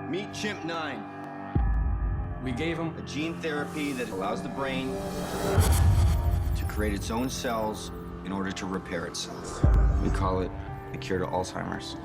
Meet Chimp 9. We gave him A gene therapy that allows the brain to create its own cells in order to repair itself. We call it the cure to Alzheimer's.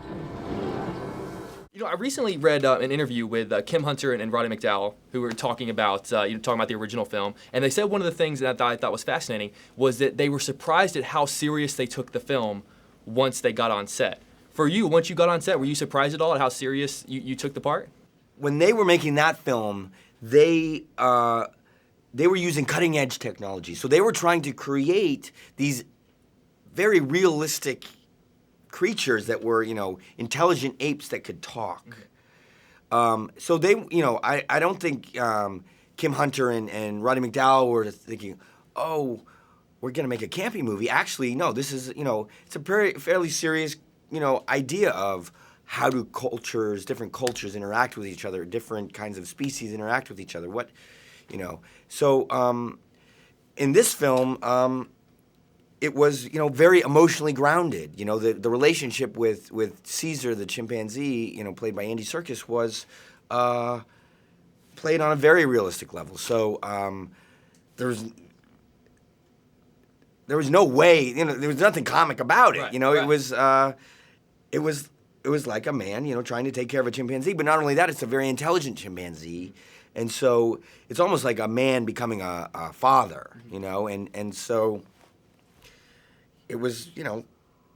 You know, I recently read an interview with Kim Hunter and Roddy McDowall, who were talking about the original film, and they said one of the things that I thought was fascinating was that they were surprised at how serious they took the film once they got on set. For you, once you got on set, were you surprised at all at how serious you took the part? When they were making that film, they were using cutting edge technology. So they were trying to create these very realistic creatures that were, intelligent apes that could talk. So they, I don't think Kim Hunter and Roddy McDowall were thinking, oh, we're gonna make a campy movie. Actually, no, this is, it's a fairly serious, idea of how do different cultures interact with each other, different kinds of species interact with each other. So in this film, it was, very emotionally grounded. The relationship with Caesar, the chimpanzee, played by Andy Serkis, was played on a very realistic level. So there was no way, there was nothing comic about it. Right. It was like a man, trying to take care of a chimpanzee. But not only that, it's a very intelligent chimpanzee. And so it's almost like a man becoming a father, and so it was,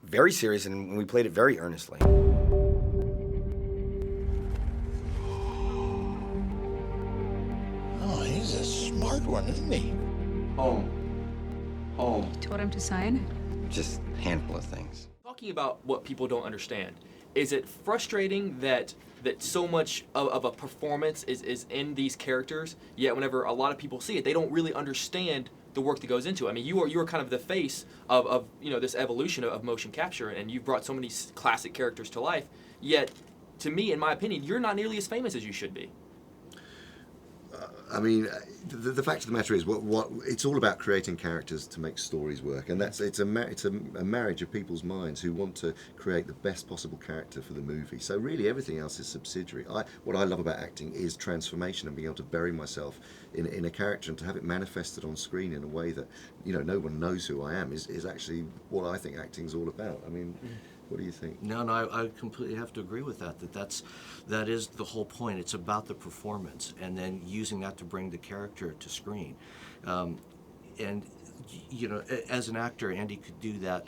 very serious, and we played it very earnestly. Oh, he's a smart one, isn't he? Home. You told him to sign? Just a handful of things. Talking about what people don't understand, is it frustrating that so much of a performance is in these characters, yet whenever a lot of people see it, they don't really understand the work that goes into it? I mean, you are kind of the face of this evolution of motion capture, and you've brought so many classic characters to life, yet, to me, in my opinion, you're not nearly as famous as you should be. I mean, the fact of the matter is, what it's all about creating characters to make stories work, and it's a marriage of people's minds who want to create the best possible character for the movie. So really, everything else is subsidiary. What I love about acting is transformation and being able to bury myself in a character and to have it manifested on screen in a way that no one knows who I am is actually what I think acting is all about. I mean. What do you think? No, I completely have to agree with that. That is the whole point. It's about the performance, and then using that to bring the character to screen. And as an actor, Andy could do that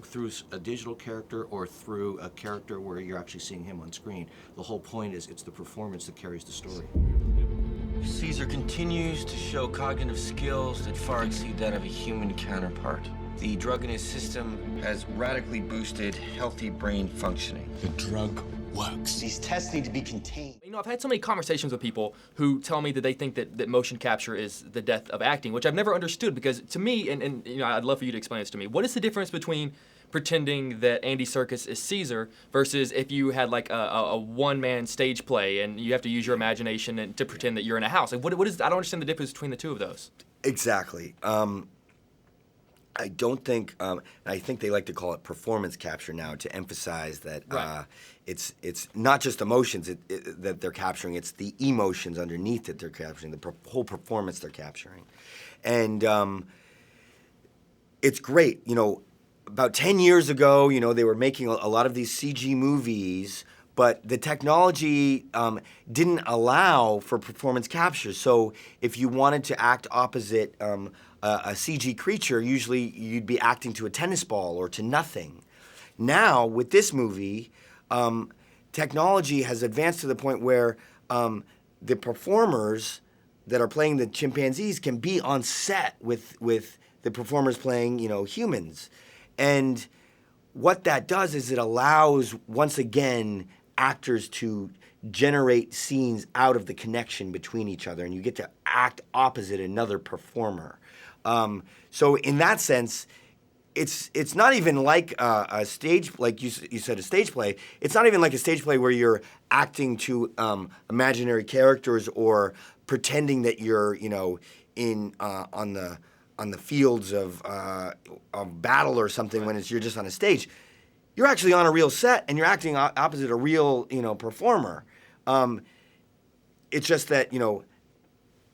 through a digital character or through a character where you're actually seeing him on screen. The whole point is it's the performance that carries the story. Caesar continues to show cognitive skills that far exceed that of a human counterpart. The drug in his system has radically boosted healthy brain functioning. The drug works. These tests need to be contained. I've had so many conversations with people who tell me that they think that motion capture is the death of acting, which I've never understood, because to me, and I'd love for you to explain this to me, what is the difference between pretending that Andy Serkis is Caesar versus if you had like a one-man stage play and you have to use your imagination and to pretend that you're in a house? Like, what is? I don't understand the difference between the two of those. Exactly. I don't think, I think they like to call it performance capture now to emphasize that Right. It's not just emotions that they're capturing, it's the emotions underneath that they're capturing, the whole performance they're capturing. And it's great. About 10 years ago, they were making a lot of these CG movies, but the technology didn't allow for performance capture. So if you wanted to act opposite a CG creature, usually you'd be acting to a tennis ball or to nothing. Now, with this movie, technology has advanced to the point where the performers that are playing the chimpanzees can be on set with the performers playing, humans. And what that does is it allows, once again, actors to generate scenes out of the connection between each other, and you get to act opposite another performer. So in that sense, it's not even like a stage, like you said, a stage play. It's not even like a stage play where you're acting to imaginary characters or pretending that you're, in on the fields of battle or something when you're just on a stage. You're actually on a real set and you're acting opposite a real, performer. It's just that,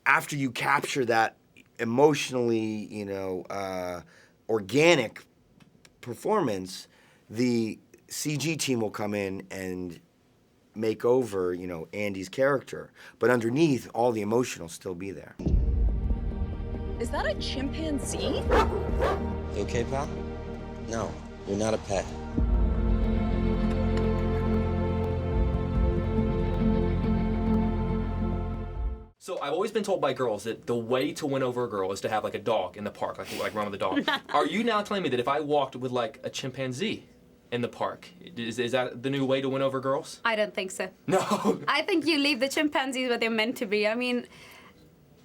after you capture that emotionally, organic performance, the CG team will come in and make over, Andy's character. But underneath, all the emotion will still be there. Is that a chimpanzee? You okay, pal? No, you're not a pet. So I've always been told by girls that the way to win over a girl is to have like a dog in the park, like run with a dog. Are you now telling me that if I walked with like a chimpanzee in the park, is that the new way to win over girls? I don't think so. No. I think you leave the chimpanzees where they're meant to be. I mean,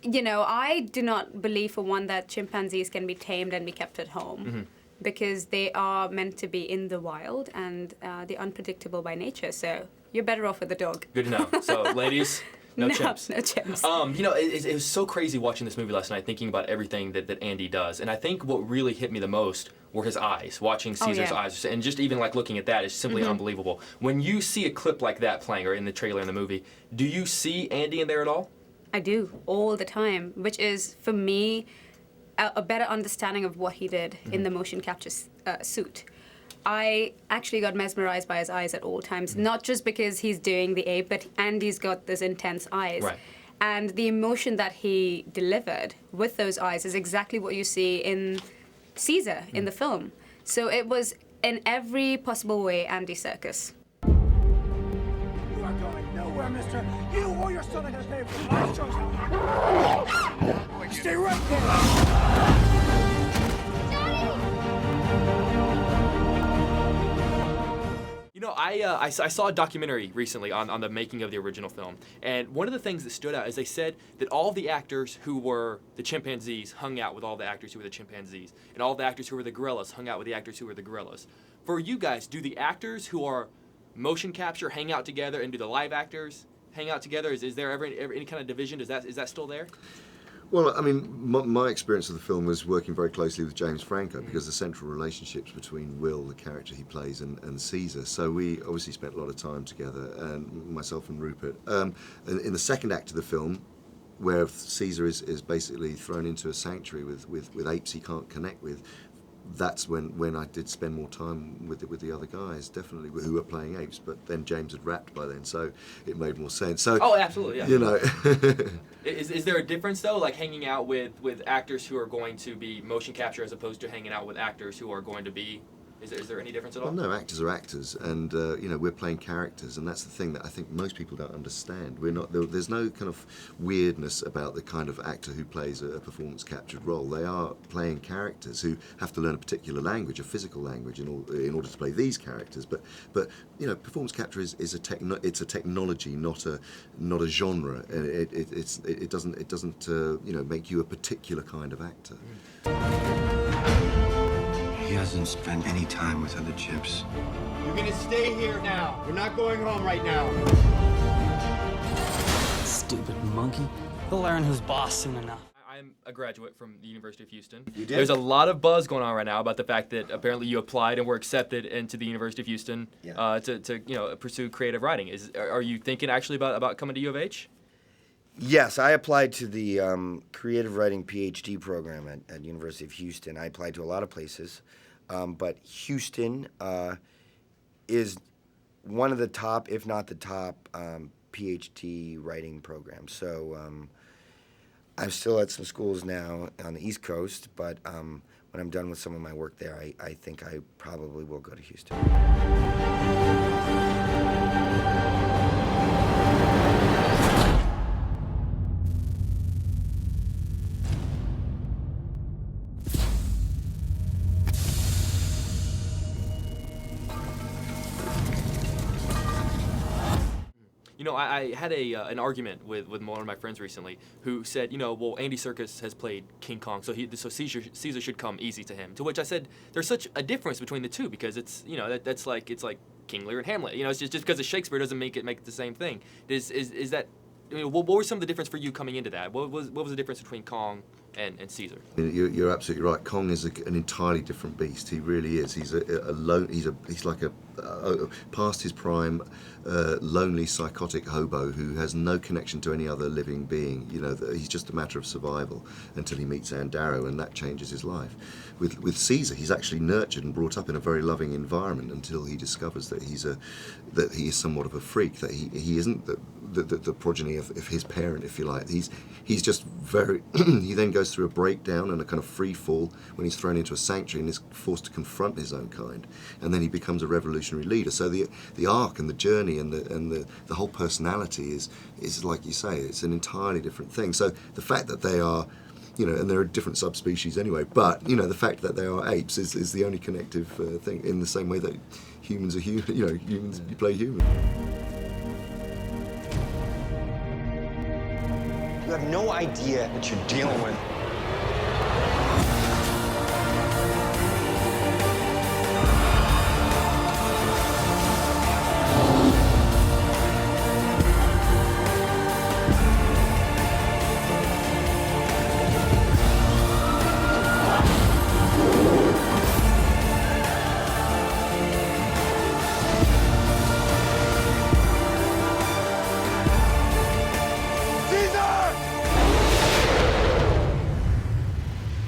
I do not believe for one that chimpanzees can be tamed and be kept at home. Because they are meant to be in the wild and they're unpredictable by nature. So you're better off with a dog. Good to know. So ladies, no chimps. No chimps. It was so crazy watching this movie last night, thinking about everything that Andy does. And I think what really hit me the most were his eyes, watching Caesar's eyes. And just even like looking at that is simply unbelievable. When you see a clip like that playing, or in the trailer in the movie, do you see Andy in there at all? I do, all the time, which is, for me, a better understanding of what he did in the motion capture suit. I actually got mesmerized by his eyes at all times, not just because he's doing the ape, but Andy's got those intense eyes. Right. And the emotion that he delivered with those eyes is exactly what you see in Caesar, in the film. So it was, in every possible way, Andy Serkis. You are going nowhere, mister. You or your son are going to pay for my choice. Stay right there. I saw a documentary recently on the making of the original film, and one of the things that stood out is they said that all the actors who were the chimpanzees hung out with all the actors who were the chimpanzees, and all the actors who were the gorillas hung out with the actors who were the gorillas. For you guys, do the actors who are motion capture hang out together, and do the live actors hang out together? Is there ever any kind of division? Is that still there? Well, I mean, my experience of the film was working very closely with James Franco, because the central relationships between Will, the character he plays, and Caesar. So we obviously spent a lot of time together, and myself and Rupert. In the second act of the film, where Caesar is basically thrown into a sanctuary with apes he can't connect with, that's when I did spend more time with the other guys, definitely, who were playing apes. But then James had rapped by then, so it made more sense. So, oh, absolutely, yeah. Is there a difference though, like hanging out with actors who are going to be motion capture as opposed to hanging out with actors who are going to be? Is there any difference at all? Well, no, actors are actors, and we're playing characters, and that's the thing that I think most people don't understand. There's no kind of weirdness about the kind of actor who plays a performance-captured role. They are playing characters who have to learn a particular language, a physical language, in order to play these characters. But performance capture is a technology, not a genre. It doesn't make you a particular kind of actor. He hasn't spent any time with other chips. You're going to stay here now. We're not going home right now. Stupid monkey. He'll learn who's boss soon enough. I'm a graduate from the University of Houston. You did? There's a lot of buzz going on right now about the fact that apparently you applied and were accepted into the University of Houston to pursue creative writing. Are you thinking actually about coming to U of H? Yes, I applied to the creative writing PhD program at University of Houston. I applied to a lot of places, but Houston is one of the top, if not the top, PhD writing programs. So I'm still at some schools now on the East Coast, but when I'm done with some of my work there, I think I probably will go to Houston. I had an argument with one of my friends recently who said, well, Andy Serkis has played King Kong, so Caesar should come easy to him. To which I said, there's such a difference between the two, because it's it's like King Lear and Hamlet. It's just because of Shakespeare doesn't make it the same thing. Is that what were some of the difference for you coming into that? What was the difference between Kong and Caesar. You're absolutely right. Kong is an entirely different beast. He really is. He's he's like a past his prime, lonely, psychotic hobo who has no connection to any other living being. You know, he's just a matter of survival until he meets Andaro, and that changes his life. With Caesar, he's actually nurtured and brought up in a very loving environment until he discovers that he is somewhat of a freak. That he isn't the progeny of his parent, if you like. He's just very. He then goes through a breakdown and a kind of free fall when he's thrown into a sanctuary and is forced to confront his own kind, and then he becomes a revolutionary leader. So the arc and the journey and the whole personality is like you say, it's an entirely different thing. So the fact that they are, you know, and there are different subspecies anyway, but you know, the fact that they are apes is the only connective thing. In the same way that humans are human, you know, humans play human. You have no idea what you're dealing with.